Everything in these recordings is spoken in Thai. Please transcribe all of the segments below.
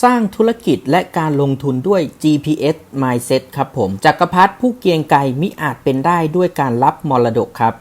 สร้างธุรกิจและการลงทุนด้วย GPS Mindset ครับผมจักรพรรดิผู้เกรียงไกรมิอาจเป็นได้ด้วยการรับมรดกครับ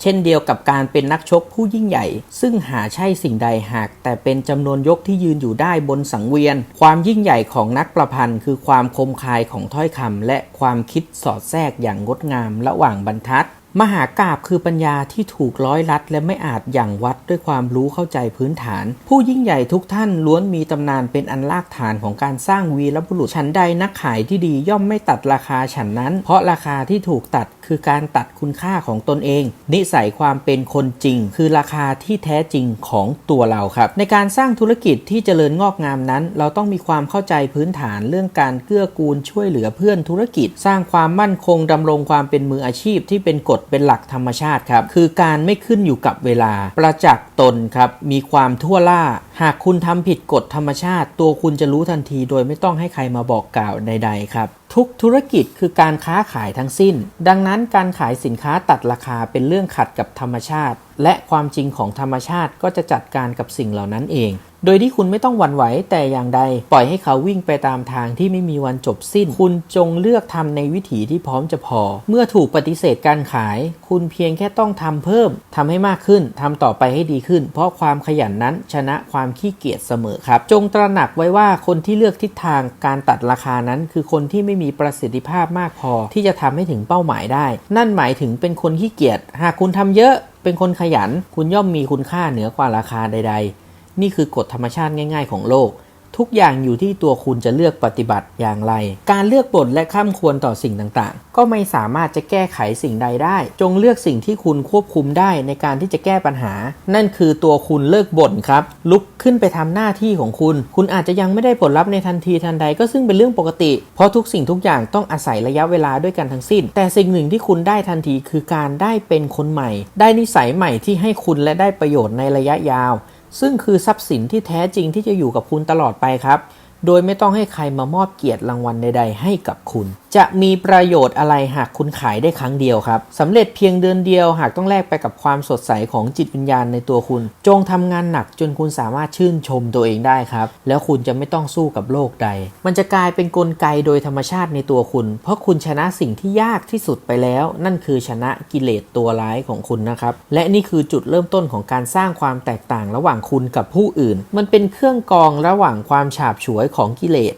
เช่นเดียวกับการเป็นนักชกผู้ยิ่งใหญ่ซึ่งหาใช่สิ่งใดหากแต่เป็นจำนวนยกที่ยืนอยู่ได้บนสังเวียนความยิ่งใหญ่ของนักประพันธ์คือความคมคายของถ้อยคำและความคิดสอดแทรกอย่างงดงามระหว่างบรรทัดมหากาพย์คือปัญญาที่ถูกร้อยลัดและไม่อาจหยั่งวัดด้วยความรู้เข้าใจพื้นฐานผู้ยิ่งใหญ่ทุกท่านล้วนมีตำนานเป็นอันรากฐานของการสร้างวีรบุรุษฉันใดนักขายที่ดีย่อมไม่ตัดราคาฉันนั้นเพราะราคาที่ถูกตัดคือการตัดคุณค่าของตนเองนิสัยความเป็นคนจริงคือราคาที่แท้จริงของตัวเราครับในการสร้างธุรกิจที่เจริญงอกงามนั้นเราต้องมีความเข้าใจพื้นฐานเรื่องการเกื้อกูลช่วยเหลือเพื่อนธุรกิจสร้างความมั่นคงดำรงความเป็นมืออาชีพที่เป็นกฎเป็นหลักธรรมชาติครับคือการไม่ขึ้นอยู่กับเวลาประจักษ์ตนครับมีความทั่วล่าหากคุณทำผิดกฎธรรมชาติตัวคุณจะรู้ทันทีโดยไม่ต้องให้ใครมาบอกกล่าวใดๆครับทุกธุรกิจคือการค้าขายทั้งสิ้นดังนั้นการขายสินค้าตัดราคาเป็นเรื่องขัดกับธรรมชาติและความจริงของธรรมชาติก็จะจัดการกับสิ่งเหล่านั้นเองโดยที่คุณไม่ต้องหวั่นไหวแต่อย่างใดปล่อยให้เขาวิ่งไปตามทางที่ไม่มีวันจบสิ้นคุณจงเลือกทำในวิถีที่พร้อมจะพอเมื่อถูกปฏิเสธการขายคุณเพียงแค่ต้องทำเพิ่มทำให้มากขึ้นทำต่อไปให้ดีขึ้นเพราะความขยันนั้นชนะความขี้เกียจเสมอครับจงตระหนักไว้ว่าคนที่เลือกทิศทางการตัดราคานั้นคือคนที่ไม่มีประสิทธิภาพมากพอที่จะทำให้ถึงเป้าหมายได้นั่นหมายถึงเป็นคนขี้เกียจหากคุณทำเยอะเป็นคนขยันคุณย่อมมีคุณค่าเหนือกว่าราคาใดๆนี่คือกฎธรรมชาติง่ายๆของโลกทุกอย่างอยู่ที่ตัวคุณจะเลือกปฏิบัติอย่างไรการเลือกบทและข้ามควรต่อสิ่งต่างๆก็ไม่สามารถจะแก้ไขสิ่งใดได้จงเลือกสิ่งที่คุณควบคุมได้ในการที่จะแก้ปัญหานั่นคือตัวคุณเลิกบ่นครับลุกขึ้นไปทำหน้าที่ของคุณอาจจะยังไม่ได้ผลลัพธ์ในทันทีทันใดก็ซึ่งเป็นเรื่องปกติเพราะทุกสิ่งทุกอย่างต้องอาศัยระยะเวลาด้วยกันทั้งสิ้นแต่สิ่งหนึ่งที่คุณได้ทันทีคือการได้เป็นคนใหม่ได้นิสัยใหม่ที่ให้คุณและได้ประโยชน์ในระยะยาวซึ่งคือทรัพย์สินที่แท้จริงที่จะอยู่กับคุณตลอดไปครับโดยไม่ต้องให้ใครมามอบเกียรติรางวัลใดๆให้กับคุณจะมีประโยชน์อะไรหากคุณขายได้ครั้งเดียวครับสำเร็จเพียงเดือนเดียวหากต้องแลกไปกับความสดใสของจิตวิญญาณในตัวคุณจงทำงานหนักจนคุณสามารถชื่นชมตัวเองได้ครับแล้วคุณจะไม่ต้องสู้กับโลกใดมันจะกลายเป็นกลไกโดยธรรมชาติในตัวคุณเพราะคุณชนะสิ่งที่ยากที่สุดไปแล้วนั่นคือชนะกิเลสตัวร้ายของคุณนะครับและนี่คือจุดเริ่มต้นของการสร้างความแตกต่างระหว่างคุณกับผู้อื่นมันเป็นเครื่องกรองระหว่างความฉาบฉวยของกิเลส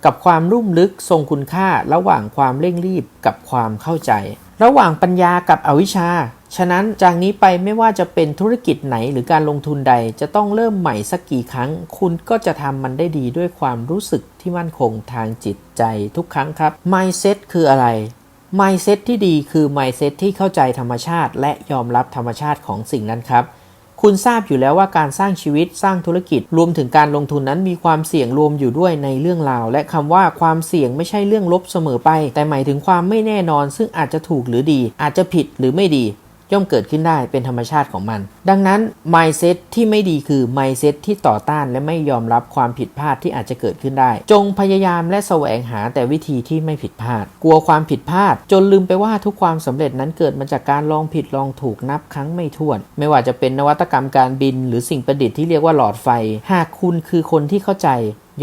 กับความลุ่มลึกทรงคุณค่าระหว่างความเร่งรีบกับความเข้าใจระหว่างปัญญากับอวิชชาฉะนั้นจากนี้ไปไม่ว่าจะเป็นธุรกิจไหนหรือการลงทุนใดจะต้องเริ่มใหม่สักกี่ครั้งคุณก็จะทำมันได้ดีด้วยความรู้สึกที่มั่นคงทางจิตใจทุกครั้งครับ Mindset คืออะไร Mindset ที่ดีคือ Mindset ที่เข้าใจธรรมชาติและยอมรับธรรมชาติของสิ่งนั้นครับคุณทราบอยู่แล้วว่าการสร้างชีวิตสร้างธุรกิจรวมถึงการลงทุนนั้นมีความเสี่ยงรวมอยู่ด้วยในเรื่องราวและคำว่าความเสี่ยงไม่ใช่เรื่องลบเสมอไปแต่หมายถึงความไม่แน่นอนซึ่งอาจจะถูกหรือดีอาจจะผิดหรือไม่ดีย่อมเกิดขึ้นได้เป็นธรรมชาติของมันดังนั้น mindset ที่ไม่ดีคือ mindset ที่ต่อต้านและไม่ยอมรับความผิดพลาดที่อาจจะเกิดขึ้นได้จงพยายามและแสวงหาแต่วิธีที่ไม่ผิดพลาดกลัวความผิดพลาดจนลืมไปว่าทุกความสำเร็จนั้นเกิดมาจากการลองผิดลองถูกนับครั้งไม่ถ้วนไม่ว่าจะเป็นนวัตกรรมการบินหรือสิ่งประดิษฐ์ที่เรียกว่าหลอดไฟหากคุณคือคนที่เข้าใจ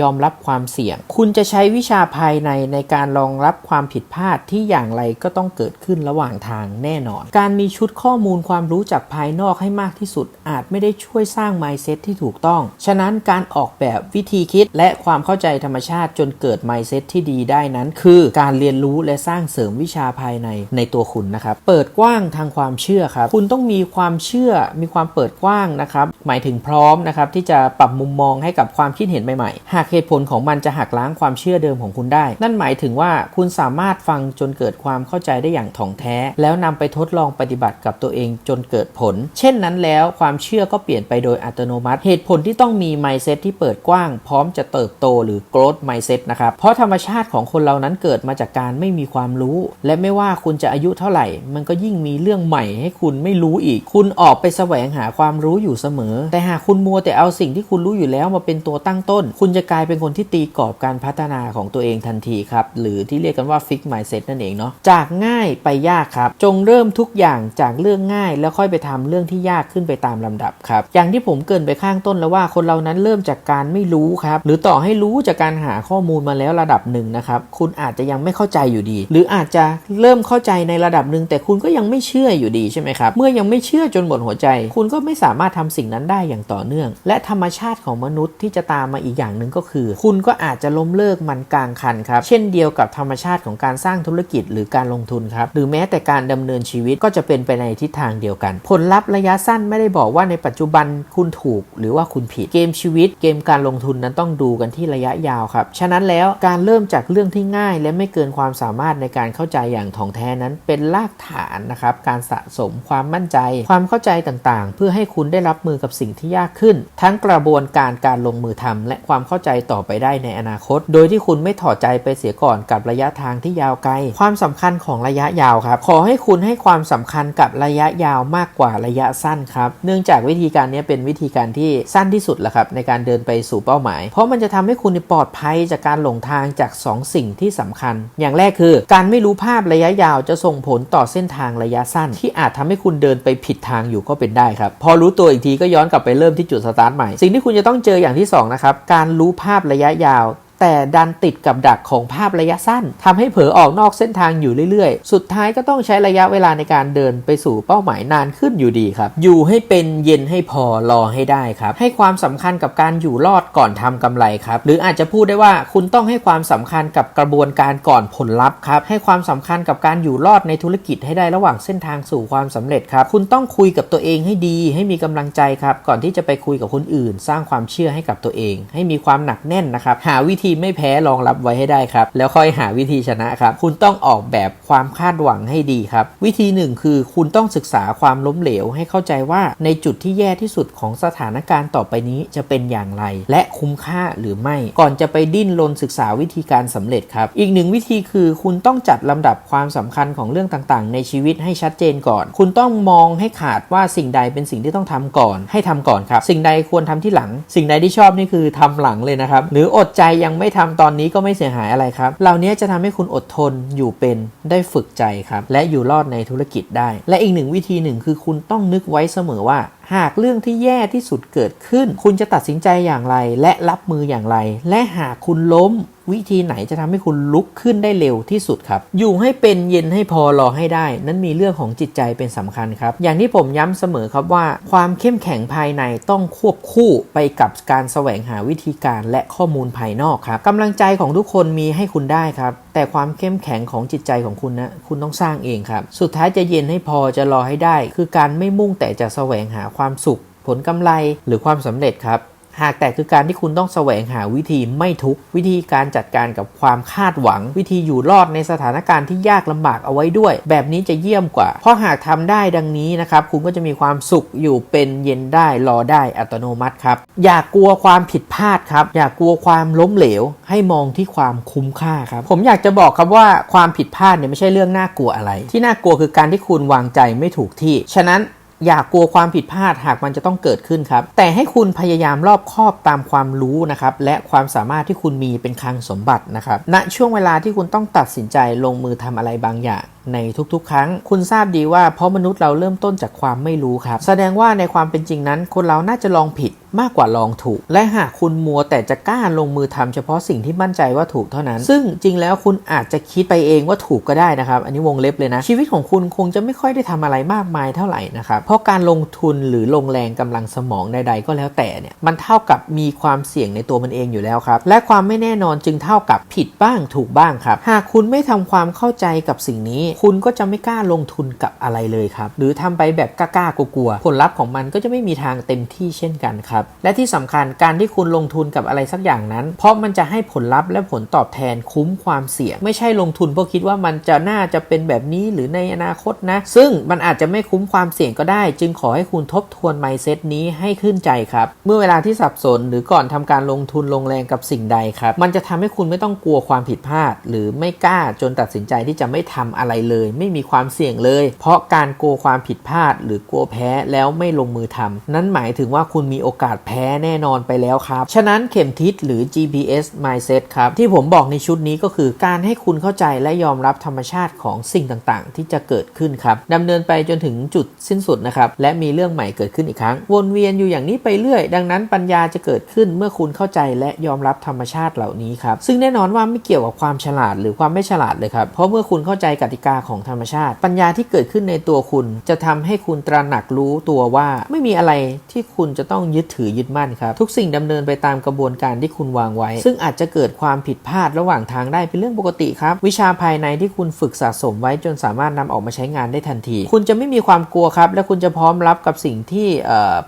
ยอมรับความเสี่ยงคุณจะใช้วิชาภายในการรองรับความผิดพลาดที่อย่างไรก็ต้องเกิดขึ้นระหว่างทางแน่นอนการมีชุดข้อมูลความรู้จากภายนอกให้มากที่สุดอาจไม่ได้ช่วยสร้าง mindset ที่ถูกต้องฉะนั้นการออกแบบวิธีคิดและความเข้าใจธรรมชาติจนเกิด mindset ที่ดีได้นั้นคือการเรียนรู้และสร้างเสริมวิชาภายในตัวคุณนะครับเปิดกว้างทางความเชื่อครับคุณต้องมีความเชื่อมีความเปิดกว้างนะครับหมายถึงพร้อมนะครับที่จะปรับมุมมองให้กับความคิดเห็นใหม่ๆหากเหตุผลของมันจะหักล้างความเชื่อเดิมของคุณได้นั่นหมายถึงว่าคุณสามารถฟังจนเกิดความเข้าใจได้อย่างถ่องแท้แล้วนำไปทดลองปฏิบัติกับตัวเองจนเกิดผลเช่นนั้นแล้วความเชื่อก็เปลี่ยนไปโดยอัตโนมัติเหตุผลที่ต้องมี mindset ที่เปิดกว้างพร้อมจะเติบโตหรือ growth mindset นะครับเพราะธรรมชาติของคนเรานั้นเกิดมาจากการไม่มีความรู้และไม่ว่าคุณจะอายุเท่าไหร่มันก็ยิ่งมีเรื่องใหม่ให้คุณไม่รู้อีกคุณออกไปแสวงหาความรู้อยู่เสมอแต่หากคุณมัวแต่เอาสิ่งที่คุณรู้อยู่แล้วมาเป็นตัวตั้งต้นคุณจะกลาย ลายเป็นคนที่ตีกรอบการพัฒนาของตัวเองทันทีครับหรือที่เรียกกันว่า Fix Mindset นั่นเองเนาะจากง่ายไปยากครับจงเริ่มทุกอย่างจากเรื่องง่ายแล้วค่อยไปทำเรื่องที่ยากขึ้นไปตามลำดับครับอย่างที่ผมเกริ่นไปข้างต้นแล้วว่าคนเรานั้นเริ่มจากการไม่รู้ครับหรือต่อให้รู้จากการหาข้อมูลมาแล้วระดับหนึ่งนะครับคุณอาจจะยังไม่เข้าใจอยู่ดีหรืออาจจะเริ่มเข้าใจในระดับหนึ่งแต่คุณก็ยังไม่เชื่ออยู่ดีใช่ไหมครับเมื่อยังไม่เชื่อจนหมดหัวใจคุณก็ไม่สามารถทำสิ่งนั้นได้อย่างต่อเนื่องและธรรมชาติของมนุษย์ที่จะตามมาอีกอย่างหนึ่งก็คือคุณก็อาจจะล้มเลิกมันกลางคันครับเช่นเดียวกับธรรมชาติของการสร้างธุรกิจหรือการลงทุนครับหรือแม้แต่การดำเนินชีวิตก็จะเป็นไปในทิศทางเดียวกันผลลัพธ์ระยะสั้นไม่ได้บอกว่าในปัจจุบันคุณถูกหรือว่าคุณผิดเกมชีวิตเกมการลงทุนนั้นต้องดูกันที่ระยะยาวครับฉะนั้นแล้วการเริ่มจากเรื่องที่ง่ายและไม่เกินความสามารถในการเข้าใจอย่างถ่องแท้นั้นเป็นรากฐานนะครับการสะสมความมั่นใจความเข้าใจต่างๆเพื่อให้คุณได้รับมือกับสิ่งที่ยากขึ้นทั้งกระบวนการลงมือทำและความเข้าใจต่อไปได้ในอนาคตโดยที่คุณไม่ถอดใจไปเสียก่อนกับระยะทางที่ยาวไกลความสำคัญของระยะยาวครับขอให้คุณให้ความสำคัญกับระยะยาวมากกว่าระยะสั้นครับเนื่องจากวิธีการนี้เป็นวิธีการที่สั้นที่สุดแหละครับในการเดินไปสู่เป้าหมายเพราะมันจะทำให้คุณปลอดภัยจากการหลงทางจาก2 สิ่งที่สำคัญอย่างแรกคือการไม่รู้ภาพระยะยาวจะส่งผลต่อเส้นทางระยะสั้นที่อาจทำให้คุณเดินไปผิดทางอยู่ก็เป็นได้ครับพอรู้ตัวอีกทีก็ย้อนกลับไปเริ่มที่จุดสตาร์ทใหม่สิ่งที่คุณจะต้องเจออย่างที่2นะครับการรู้ภาพระยะยาวแต่ดันติดกับดักของภาพระยะสั้นทำให้เผลอออกนอกเส้นทางอยู่เรื่อยๆสุดท้ายก็ต้องใช้ระยะเวลาในการเดินไปสู่เป้าหมายนานขึ้นอยู่ดีครับอยู่ให้เป็นเย็นให้พอรอให้ได้ครับให้ความสำคัญกับการอยู่รอดก่อนทำกำไรครับหรืออาจจะพูดได้ว่าคุณต้องให้ความสำคัญกับกระบวนการก่อนผลลัพธ์ครับให้ความสำคัญกับการอยู่รอดในธุรกิจให้ได้ระหว่างเส้นทางสู่ความสำเร็จครับคุณต้องคุยกับตัวเองให้ดีให้มีกำลังใจครับก่อนที่จะไปคุยกับคนอื่นสร้างความเชื่อให้กับตัวเองให้มีความหนักแน่นนะครับหาวิธีไม่แพ้ลองรับไว้ให้ได้ครับแล้วค่อยหาวิธีชนะครับคุณต้องออกแบบความคาดหวังให้ดีครับวิธีหนึ่งคือคุณต้องศึกษาความล้มเหลวให้เข้าใจว่าในจุดที่แย่ที่สุดของสถานการณ์ต่อไปนี้จะเป็นอย่างไรและคุ้มค่าหรือไม่ก่อนจะไปดิ้นรนศึกษาวิธีการสำเร็จครับอีกหนึ่งวิธีคือคุณต้องจัดลำดับความสำคัญของเรื่องต่างๆในชีวิตให้ชัดเจนก่อนคุณต้องมองให้ขาดว่าสิ่งใดเป็นสิ่งที่ต้องทำก่อนให้ทำก่อนครับสิ่งใดควรทำที่หลังสิ่งใดที่ชอบนี่คือทำหลังเลยนะครับหรืออดใจยังไม่ทำตอนนี้ก็ไม่เสียหายอะไรครับเหล่านี้จะทำให้คุณอดทนอยู่เป็นได้ฝึกใจครับและอยู่รอดในธุรกิจได้และอีกหนึ่งวิธีหนึ่งคือคุณต้องนึกไว้เสมอว่าหากเรื่องที่แย่ที่สุดเกิดขึ้นคุณจะตัดสินใจอย่างไรและรับมืออย่างไรและหากคุณล้มวิธีไหนจะทำให้คุณลุกขึ้นได้เร็วที่สุดครับอยู่ให้เป็นเย็นให้พอรอให้ได้นั้นมีเรื่องของจิตใจเป็นสำคัญครับอย่างที่ผมย้ำเสมอครับว่าความเข้มแข็งภายในต้องควบคู่ไปกับการแสวงหาวิธีการและข้อมูลภายนอกครับกำลังใจของทุกคนมีให้คุณได้ครับแต่ความเข้มแข็งของจิตใจของคุณนะคุณต้องสร้างเองครับสุดท้ายจะเย็นให้พอจะรอให้ได้คือการไม่มุ่งแต่จะแสวงหาความสุขผลกำไรหรือความสำเร็จครับหากแต่คือการที่คุณต้องแสวงหาวิธีไม่ทุกข์วิธีการจัดการกับความคาดหวังวิธีอยู่รอดในสถานการณ์ที่ยากลำบากเอาไว้ด้วยแบบนี้จะเยี่ยมกว่าเพราะหากทำได้ดังนี้นะครับคุณก็จะมีความสุขอยู่เป็นเย็นได้รอได้อัตโนมัติครับอย่ากลัวความผิดพลาดครับอย่ากลัวความล้มเหลวให้มองที่ความคุ้มค่าครับผมอยากจะบอกครับว่าความผิดพลาดเนี่ยไม่ใช่เรื่องน่ากลัวอะไรที่น่ากลัวคือการที่คุณวางใจไม่ถูกที่ฉะนั้นอย่ากลัวความผิดพลาดหากมันจะต้องเกิดขึ้นครับแต่ให้คุณพยายามรอบคอบตามความรู้นะครับและความสามารถที่คุณมีเป็นคลังสมบัตินะครับณช่วงเวลาที่คุณต้องตัดสินใจลงมือทำอะไรบางอย่างในทุกๆครั้งคุณทราบดีว่าเพราะมนุษย์เราเริ่มต้นจากความไม่รู้ครับแสดงว่าในความเป็นจริงนั้นคนเราน่าจะลองผิดมากกว่าลองถูกและหากคุณมัวแต่จะกล้าลงมือทำเฉพาะสิ่งที่มั่นใจว่าถูกเท่านั้นซึ่งจริงแล้วคุณอาจจะคิดไปเองว่าถูกก็ได้นะครับอันนี้วงเล็บเลยนะชีวิตของคุณคงจะไม่ค่อยได้ทำอะไรมากมายเท่าไหร่นะครับเพราะการลงทุนหรือลงแรงกำลังสมองใดๆก็แล้วแต่เนี่ยมันเท่ากับมีความเสี่ยงในตัวมันเองอยู่แล้วครับและความไม่แน่นอนจึงเท่ากับผิดบ้างถูกบ้างครับหากคุณไม่ทำความเข้าใจกับสิ่งนี้คุณก็จะไม่กล้าลงทุนกับอะไรเลยครับหรือทำไปแบบกล้ากลัวๆผลลัพธ์ของมันก็จะไม่มีทางเต็มที่เช่นกันครับและที่สำคัญการที่คุณลงทุนกับอะไรสักอย่างนั้นเพราะมันจะให้ผลลัพธ์และผลตอบแทนคุ้มความเสี่ยงไม่ใช่ลงทุนเพราะคิดว่ามันจะน่าจะเป็นแบบนี้หรือในอนาคตนะซึ่งมันอาจจะไม่คุ้มความเสี่ยงก็ได้จึงขอให้คุณทบทวน mindset นี้ให้ขึ้นใจครับเมื่อเวลาที่สับสนหรือก่อนทำการลงทุนลงแรงกับสิ่งใดครับมันจะทำให้คุณไม่ต้องกลัวความผิดพลาดหรือไม่กล้าจนตัดสินใจที่จะไม่ทำอะไร เลยไม่มีความเสี่ยงเลยเพราะการกลัวความผิดพลาดหรือกลัวแพ้แล้วไม่ลงมือทำนั้นหมายถึงว่าคุณมีโอกาสแพ้แน่นอนไปแล้วครับฉะนั้นเข็มทิศหรือ GPS mindset ครับที่ผมบอกในชุดนี้ก็คือการให้คุณเข้าใจและยอมรับธรรมชาติของสิ่งต่างๆที่จะเกิดขึ้นครับดำเนินไปจนถึงจุดสิ้นสุดนะครับและมีเรื่องใหม่เกิดขึ้นอีกครั้งวนเวียนอยู่อย่างนี้ไปเรื่อยดังนั้นปัญญาจะเกิดขึ้นเมื่อคุณเข้าใจและยอมรับธรรมชาติเหล่านี้ครับซึ่งแน่นอนว่าไม่เกี่ยวกับความฉลาดหรือความไม่ฉลาดเลยครับเพราะเมื่อคุณเข้าใจกติกาของธรรมชาติปัญญาที่เกิดขึ้นในตัวคุณจะทำให้คุณตระหนักรู้ตัวว่าไม่มีอะไรที่คุณจะต้องยึดถือยึดมั่นครับทุกสิ่งดำเนินไปตามกระบวนการที่คุณวางไว้ซึ่งอาจจะเกิดความผิดพลาดระหว่างทางได้เป็นเรื่องปกติครับวิชาภายในที่คุณฝึกสะสมไว้จนสามารถนำออกมาใช้งานได้ทันทีคุณจะไม่มีความกลัวครับและคุณจะพร้อมรับกับสิ่งที่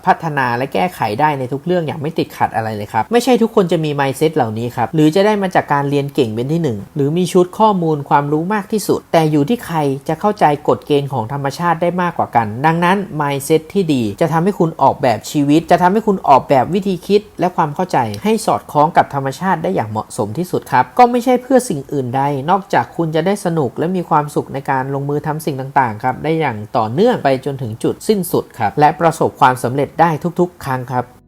พัฒนาและแก้ไขได้ในทุกเรื่องอย่างไม่ติดขัดอะไรเลยครับไม่ใช่ทุกคนจะมี mindset เหล่านี้ครับหรือจะได้มาจากการเรียนเก่งเป็นที่1หรือมีชุดข้อมูลความรู้มากที่สุดแต่อยู่ที่ใครจะเข้าใจกฎเกณฑ์ของธรรมชาติได้มากกว่ากันดังนั้น mindset ที่ดีจะทำให้คุณออกแบบชีวิตจะทำให้คุณออกแบบวิธีคิดและความเข้าใจให้สอดคล้องกับธรรมชาติได้อย่างเหมาะสมที่สุดครับก็ไม่ใช่เพื่อสิ่งอื่นใดนอกจากคุณจะได้สนุกและมีความสุขในการลงมือทำสิ่งต่างๆครับได้อย่างต่อเนื่องไปจนถึงจุดสิ้นสุดครับและประสบความสำเร็จได้ทุกๆครั้งครับ